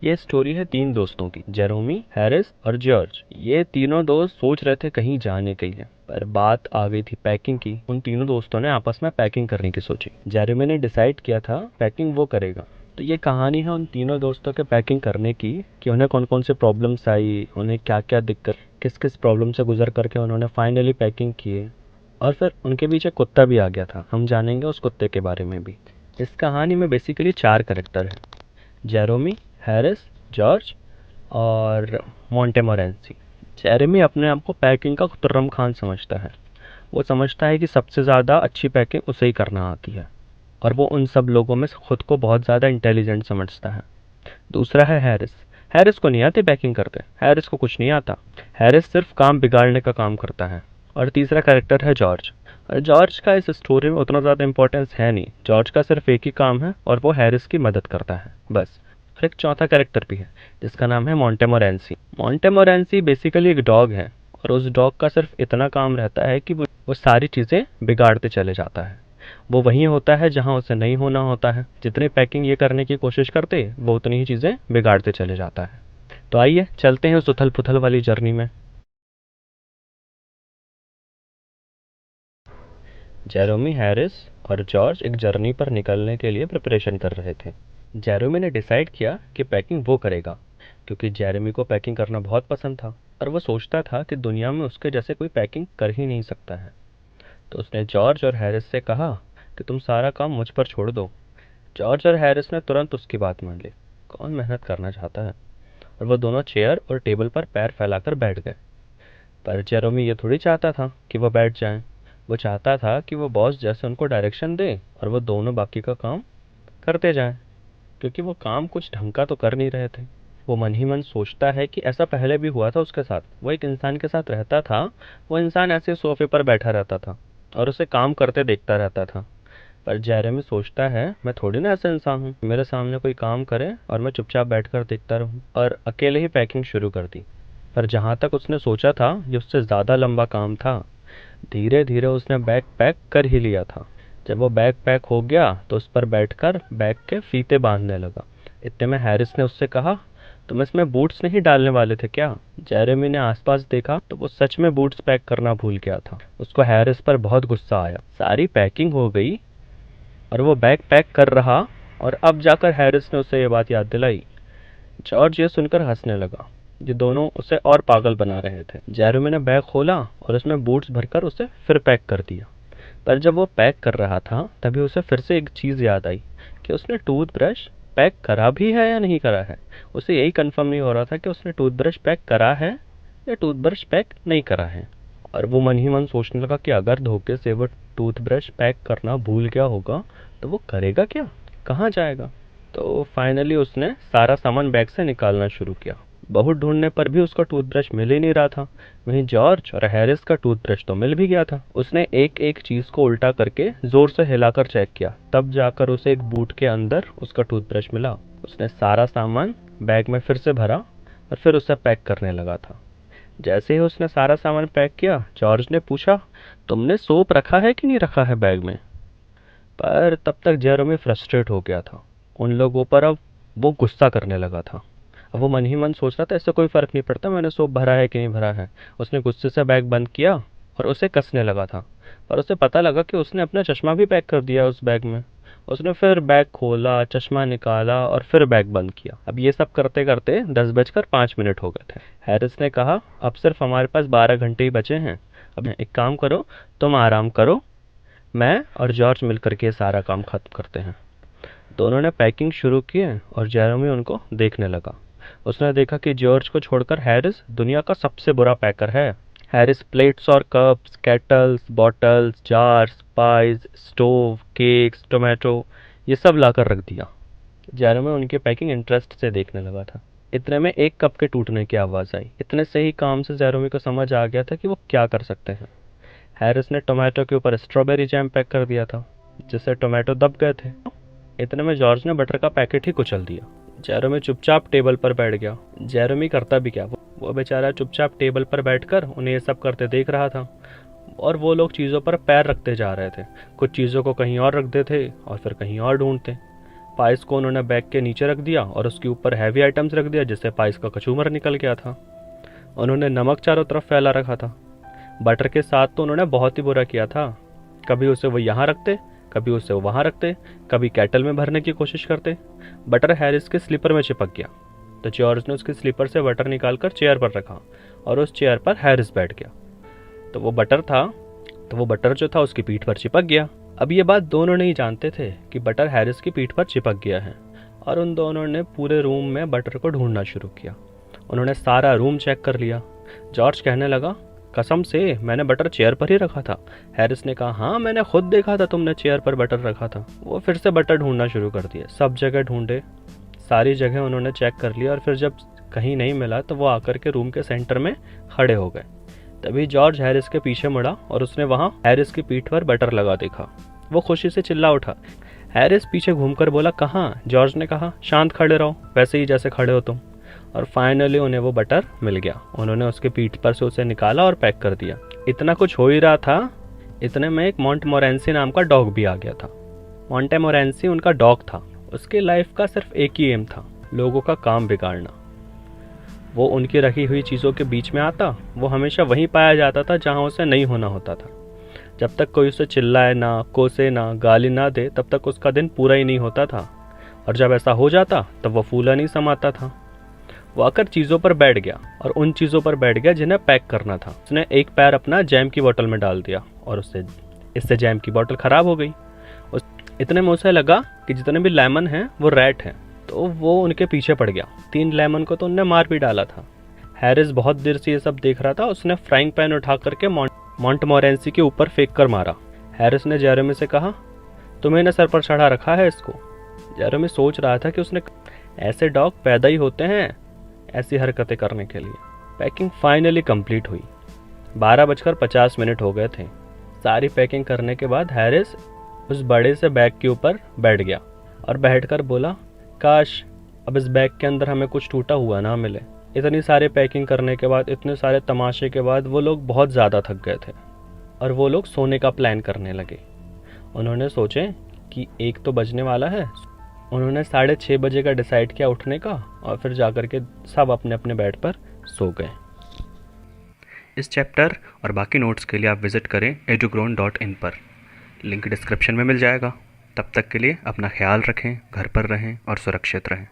ये स्टोरी है 3 दोस्तों की, जेरोमी, हैरिस और जॉर्ज। ये तीनों दोस्त सोच रहे थे कहीं जाने के लिए, पर बात आ गई थी पैकिंग की। उन तीनों दोस्तों ने आपस में पैकिंग करने की सोची। जेरोमी ने डिसाइड किया था पैकिंग वो करेगा। तो ये कहानी है उन तीनों दोस्तों के पैकिंग करने की, कि उन्हें कौन कौन से प्रॉब्लम्स आई, उन्हें क्या क्या दिक्कत, किस किस प्रॉब्लम से गुजर करके उन्होंने फाइनली पैकिंग किए। और फिर उनके बीच एक कुत्ता भी आ गया था, हम जानेंगे उस कुत्ते के बारे में भी। इस कहानी में बेसिकली 4 कैरेक्टर हैं, जेरोमी, हैरिस, जॉर्ज और मोंटेमोरेंसी। जेरेमी अपने आप को पैकिंग का खुर्रम खान समझता है। वो समझता है कि सबसे ज़्यादा अच्छी पैकिंग उसे ही करना आती है, और वो उन सब लोगों में खुद को बहुत ज़्यादा इंटेलिजेंट समझता है। दूसरा है हैरिस। हैरिस को नहीं आती पैकिंग करते, हैरिस को कुछ नहीं आता। हैरिस सिर्फ काम बिगाड़ने का काम करता है। और तीसरा कैरेक्टर है जॉर्ज। और जॉर्ज का इस स्टोरी में उतना ज़्यादा इंपॉर्टेंस है नहीं, जॉर्ज का सिर्फ एक ही काम है और वो हैरिस की मदद करता है बस। और एक चौथा कैरेक्टर भी है जिसका नाम है मोंटेमोरेंसी। मोंटेमोरेंसी बेसिकली एक डॉग है, और उस डॉग का सिर्फ इतना काम रहता है कि वो सारी चीज़ें बिगाड़ते चले जाता है। वो वहीं होता है जहाँ उसे नहीं होना होता है। जितनी पैकिंग ये करने की कोशिश करते वो उतनी ही चीज़ें बिगाड़ते चले जाता है। तो आइए चलते हैं उस उथल पुथल वाली जर्नी में। जेरोमी, हैरिस और जॉर्ज एक जर्नी पर निकलने के लिए प्रिपरेशन कर रहे थे। जेरोमी ने डिसाइड किया कि पैकिंग वो करेगा, क्योंकि जेरेमी को पैकिंग करना बहुत पसंद था और वो सोचता था कि दुनिया में उसके जैसे कोई पैकिंग कर ही नहीं सकता है। तो उसने जॉर्ज और हैरिस से कहा कि तुम सारा काम मुझ पर छोड़ दो। जॉर्ज और हैरिस ने तुरंत उसकी बात मान ली। कौन मेहनत करना चाहता है। और वो दोनों चेयर और टेबल पर पैर फैलाकर बैठ गए। पर जेरोमी ये थोड़ी चाहता था कि वो बैठ जाएं। वो चाहता था कि वो बॉस जैसे उनको डायरेक्शन दे और वो दोनों बाकी का काम करते जाएं, क्योंकि वो काम कुछ ढंग का तो कर नहीं रहे थे। वो मन ही मन सोचता है कि ऐसा पहले भी हुआ था उसके साथ। वो एक इंसान के साथ रहता था, वो इंसान ऐसे सोफे पर बैठा रहता था और उसे काम करते देखता रहता था। पर जेरेमी सोचता है मैं थोड़ी ना ऐसा इंसान हूँ, मेरे सामने कोई काम करे और मैं चुपचाप बैठकर देखता रहूँ। और अकेले ही पैकिंग शुरू कर दी। पर जहाँ तक उसने सोचा था ये उससे ज़्यादा लंबा काम था। धीरे धीरे उसने बैग पैक कर ही लिया था। जब वो बैग पैक हो गया तो उस पर बैठकर बैग के फीते बांधने लगा। इतने में हैरिस ने उससे कहा, तुम इसमें बूट्स नहीं डालने वाले थे क्या। जेरेमी ने आसपास देखा तो वो सच में बूट्स पैक करना भूल गया था। उसको हैरिस पर बहुत गुस्सा आया। सारी पैकिंग हो गई और वो बैग पैक कर रहा, और अब जाकर हैरिस ने उसे ये बात याद दिलाई। जॉर्ज ये सुनकर हंसने लगा। ये दोनों उसे और पागल बना रहे थे। जेरेमी ने बैग खोला और उसमें बूट्स भरकर उसे फिर पैक कर दिया। पर जब वो पैक कर रहा था तभी उसे फिर से एक चीज़ याद आई कि उसने टूथब्रश पैक करा भी है या नहीं करा है। उसे यही कंफर्म नहीं हो रहा था कि उसने टूथब्रश पैक करा है या टूथब्रश पैक नहीं करा है। और वो मन ही मन सोचने लगा कि अगर धोखे से वो टूथब्रश पैक करना भूल गया होगा तो वो करेगा क्या, कहाँ जाएगा। तो फाइनली उसने सारा सामान बैग से निकालना शुरू किया। बहुत ढूंढने पर भी उसका टूथब्रश मिल ही नहीं रहा था। वहीं जॉर्ज और हैरिस का टूथब्रश तो मिल भी गया था। उसने एक एक चीज को उल्टा करके जोर से हिलाकर चेक किया, तब जाकर उसे एक बूट के अंदर उसका टूथब्रश मिला। उसने सारा सामान बैग में फिर से भरा और फिर उसे पैक करने लगा था। जैसे ही उसने सारा सामान पैक किया, जॉर्ज ने पूछा, तुमने सोप रखा है कि नहीं रखा है बैग में। पर तब तक जेरोमी फ्रस्ट्रेट हो गया था उन लोगों पर। अब वो गुस्सा करने लगा था। अब वो मन ही मन सोच रहा था इससे कोई फर्क नहीं पड़ता मैंने सोप भरा है कि नहीं भरा है। उसने गुस्से से बैग बंद किया और उसे कसने लगा था। पर उसे पता लगा कि उसने अपना चश्मा भी पैक कर दिया उस बैग में। उसने फिर बैग खोला, चश्मा निकाला और फिर बैग बंद किया। अब ये सब करते करते 10:05 हो गए थे। हैरिस ने कहा, अब सिर्फ हमारे पास 12 घंटे ही बचे हैं। अब एक काम करो, तुम आराम करो, मैं और जॉर्ज मिलकर के सारा काम खत्म करते हैं। दोनों ने पैकिंग शुरू की और जेरेमी उनको देखने लगा। उसने देखा कि जॉर्ज को छोड़कर हैरिस दुनिया का सबसे बुरा पैकर है। हैरिस प्लेट्स और cups, kettles, bottles, jars, pies, stove, cakes, tomato ये सब लाकर रख दिया। जेरेमी उनकी पैकिंग इंटरेस्ट से देखने लगा था। इतने में एक कप के टूटने की आवाज़ आई। इतने से ही काम से जेरेमी को समझ आ गया था कि वो क्या कर सकते हैं। हैरिस ने टोमेटो के ऊपर स्ट्रॉबेरी जैम पैक कर दिया था, जिससे टोमेटो दब गए थे। इतने में जॉर्ज ने बटर का पैकेट ही कुचल दिया। जेरेमी चुपचाप टेबल पर बैठ गया। जेरेमी करता भी क्या, वो बेचारा चुपचाप टेबल पर बैठकर उन्हें ये सब करते देख रहा था। और वो लोग चीज़ों पर पैर रखते जा रहे थे। कुछ चीज़ों को कहीं और रख देते और फिर कहीं और ढूंढते। पाइस को उन्होंने बैग के नीचे रख दिया और उसके ऊपर हैवी आइटम्स रख दिया, जिससे पाइस का कचूमर निकल गया था। उन्होंने नमक चारों तरफ फैला रखा था। बटर के साथ तो उन्होंने बहुत ही बुरा किया था। कभी उसे वो यहाँ रखते, कभी उसे वो वहाँ रखते, कभी केटल में भरने की कोशिश करते। बटर हैरिस के स्लीपर में चिपक गया, तो जॉर्ज ने उसके स्लीपर से बटर निकालकर चेयर पर रखा और उस चेयर पर हैरिस बैठ गया। तो वो बटर जो था उसकी पीठ पर चिपक गया। अब ये बात दोनों नहीं जानते थे कि बटर हैरिस की पीठ पर चिपक गया है, और उन दोनों ने पूरे रूम में बटर को ढूंढना शुरू किया। उन्होंने सारा रूम चेक कर लिया। जॉर्ज कहने लगा, कसम से मैंने बटर चेयर पर ही रखा था। हैरिस ने कहा, हाँ मैंने खुद देखा था तुमने चेयर पर बटर रखा था। वो फिर से बटर ढूंढना शुरू कर दिया, सब जगह ढूंढे, सारी जगह उन्होंने चेक कर लिया, और फिर जब कहीं नहीं मिला तो वो आकर के रूम के सेंटर में खड़े हो गए। तभी जॉर्ज हैरिस के पीछे मुड़ा और उसने वहाँ हैरिस की पीठ पर बटर लगा देखा। वो खुशी से चिल्ला उठा। हैरिस पीछे घूमकर बोला, कहाँ? जॉर्ज ने कहा, शांत खड़े रहो, वैसे ही जैसे खड़े हो तुम। और फाइनली उन्हें वो बटर मिल गया। उन्होंने उसके पीठ पर से उसे निकाला और पैक कर दिया। इतना कुछ हो ही रहा था, इतने में एक मोंटेमोरेंसी नाम का डॉग भी आ गया था। मोंटेमोरेंसी उनका डॉग था। उसकी लाइफ का सिर्फ एक ही एम था, लोगों का काम बिगाड़ना। वो उनकी रखी हुई चीज़ों के बीच में आता, वो हमेशा वहीं पाया जाता था जहाँ उसे नहीं होना होता था। जब तक कोई उसे चिल्लाए ना, कोसे ना, गाली ना दे, तब तक उसका दिन पूरा ही नहीं होता था। और जब ऐसा हो जाता तब वो फूला नहीं समाता था। वो आकर चीज़ों पर बैठ गया, और उन चीज़ों पर बैठ गया जिन्हें पैक करना था। उसने एक पैर अपना जैम की बोतल में डाल दिया, और इससे जैम की बोतल ख़राब हो गई। इतने में उसे लगा कि जितने भी लेमन हैं वो रैट हैं, तो वो उनके पीछे पड़ गया। 3 लेमन को तो उनने मार भी डाला था। हैरिस बहुत देर से ये सब देख रहा था। उसने फ्राइंग पैन उठा करके मोंटेमोरेंसी के ऊपर फेंक कर मारा। हैरिस ने जेरेमी से कहा, तुम्हें ने सर पर चढ़ा रखा है इसको। जेरेमी सोच रहा था कि उसने ऐसे डॉग पैदा ही होते हैं ऐसी हरकतें करने के लिए। पैकिंग फाइनली कंप्लीट हुई। 12:50 हो गए थे। सारी पैकिंग करने के बाद हैरिस उस बड़े से बैग के ऊपर बैठ गया और बैठकर बोला, काश अब इस बैग के अंदर हमें कुछ टूटा हुआ ना मिले। इतनी सारी पैकिंग करने के बाद, इतने सारे तमाशे के बाद वो लोग बहुत ज़्यादा थक गए थे और वो लोग सोने का प्लान करने लगे। उन्होंने सोचे कि 1 तो बजने वाला है। उन्होंने 6:30 बजे का डिसाइड किया उठने का, और फिर जाकर के सब अपने अपने बेड पर सो गए। इस चैप्टर और बाकी नोट्स के लिए आप विज़िट करें edugrown.in पर। लिंक डिस्क्रिप्शन में मिल जाएगा। तब तक के लिए अपना ख्याल रखें, घर पर रहें और सुरक्षित रहें।